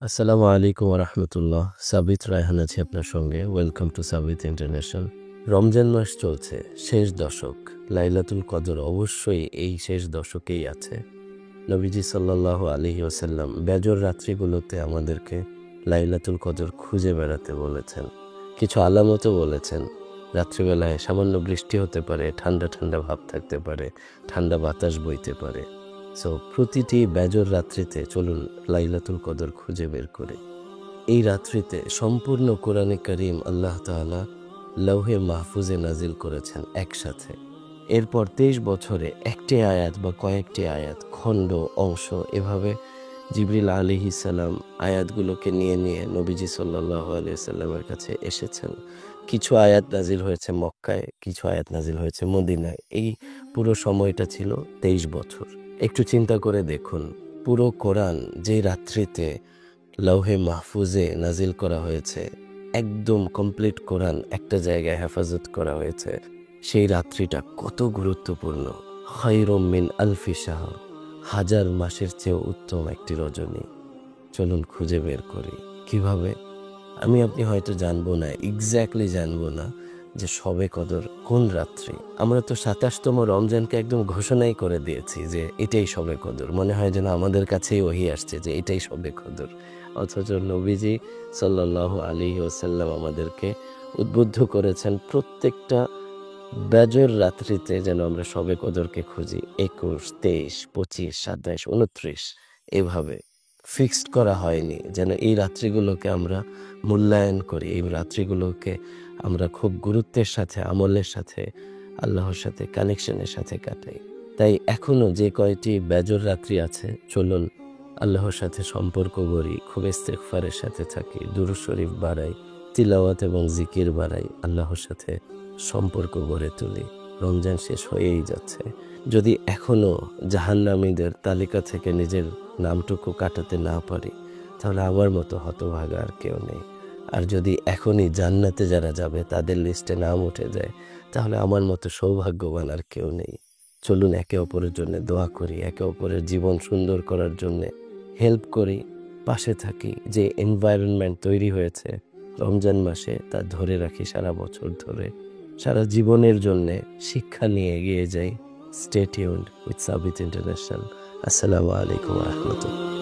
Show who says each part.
Speaker 1: আসসালামু আলাইকুম রহমতুল্লাহ। সাবিত রায়হান আছি আপনার সঙ্গে। Welcome to Sabit international. Ramzan মাস চলছে, শেষ দশক। লাইলাতুল কদর অবশ্যই এই শেষ দশকেই আছে। নবীজি সাল্লাল্লাহু আলাইহি ওয়াসাল্লাম বেজর রাত্রিগুলোতে আমাদেরকে লাইলাতুল কদর খুঁজে বেড়াতে বলেছেন। কিছু আলামতও বলেছেন। রাত্রিবেলায় সামান্য বৃষ্টি হতে পারে, ঠান্ডা ঠান্ডা ভাব থাকতে পারে, ঠান্ডা বাতাস বইতে পারে। সো প্রতিটি বেজর রাত্রিতে চলুন লাইলাতুল কদর খুঁজে বের করে। এই রাত্রিতে সম্পূর্ণ কোরআনে কারীম আল্লাহ তাআলা লৌহে মাহফুজে নাজিল করেছেন একসাথে। এরপর 23 বছরে একটি আয়াত বা কয়েকটি আয়াত, খণ্ড, অংশ এভাবে জিবরিল আলাইহিস সালাম আয়াতগুলোকে নিয়ে নিয়ে নবীজি সাল্লাল্লাহু আলাইহি সাল্লামের কাছে এসেছেন। কিছু আয়াত নাজিল হয়েছে মক্কায়, কিছু আয়াত নাজিল হয়েছে মদিনায়। এই পুরো সময়টা ছিল 23 বছর। একটু চিন্তা করে দেখুন, পুরো কোরআন যে রাত্রিতে লৌহে মাহফুজে নাজিল করা হয়েছে, একদম কমপ্লিট কোরআন একটা জায়গায় হেফাজত করা হয়েছে, সেই রাত্রিটা কত গুরুত্বপূর্ণ। খায়রুম মিন আলফি শাহর, হাজার মাসের চেয়েও উত্তম একটি রজনী। চলুন খুঁজে বের করি। কিভাবে? আপনি হয়তো জানবো না, এক্স্যাক্টলি জানবো না যে শবে কদর কোন রাত্রি। আমরা তো 27তম রমজানকে একদম ঘোষণাই করে দিয়েছি যে এটাই শবে কদর। মনে হয় যেন আমাদের কাছেই ওহী আসছে যে এটাই শবে কদর। অথচ নবীজি সাল্লাল্লাহু আলাইহি ওয়াসাল্লাম আমাদেরকে উদ্বুদ্ধ করেছেন প্রত্যেকটা বেজর রাত্রিতে যেন আমরা শবে কদরকে খুঁজি। 21, 23, 25, 27, 29 এভাবে ফিক্সড করা হয়নি যেন এই রাত্রিগুলোকে আমরা মূল্যায়ন করি, এই রাত্রিগুলোকে আমরা খুব গুরুত্বের সাথে, আমলের সাথে, আল্লাহর সাথে কানেকশনের সাথে কাটাই। তাই এখনও যে কয়টি বেজর রাত্রি আছে, চলুন আল্লাহর সাথে সম্পর্ক গড়ি, খুব ইস্তেগফারের সাথে থাকি, দুরূদ শরীফ বাড়াই, তিলাওয়াত এবং জিকির বাড়াই, আল্লাহর সাথে সম্পর্ক গড়ে তুলি। রমজান শেষ হয়েই যাচ্ছে। যদি এখনও জাহান্নামীদের তালিকা থেকে নিজের নামটুকু কাটাতে না পারি, তাহলে আমার মতো হতভাগা আর কেউ নেই। আর যদি এখনই জান্নাতে যারা যাবে তাদের লিস্টে নাম উঠে যায়, তাহলে আমার মতো সৌভাগ্যবান আর কেউ নেই। চলুন একে অপরের জন্য দোয়া করি, একে অপরের জীবন সুন্দর করার জন্যে হেল্প করি, পাশে থাকি। যে এনভায়রনমেন্ট তৈরি হয়েছে রমজান মাসে, তা ধরে রাখি সারা বছর ধরে, সারা জীবনের জন্যে শিক্ষা নিয়ে এগিয়ে যাই। Stay tuned with Sabit international. আসসালামু আলাইকুম রহমতুল্লাহ।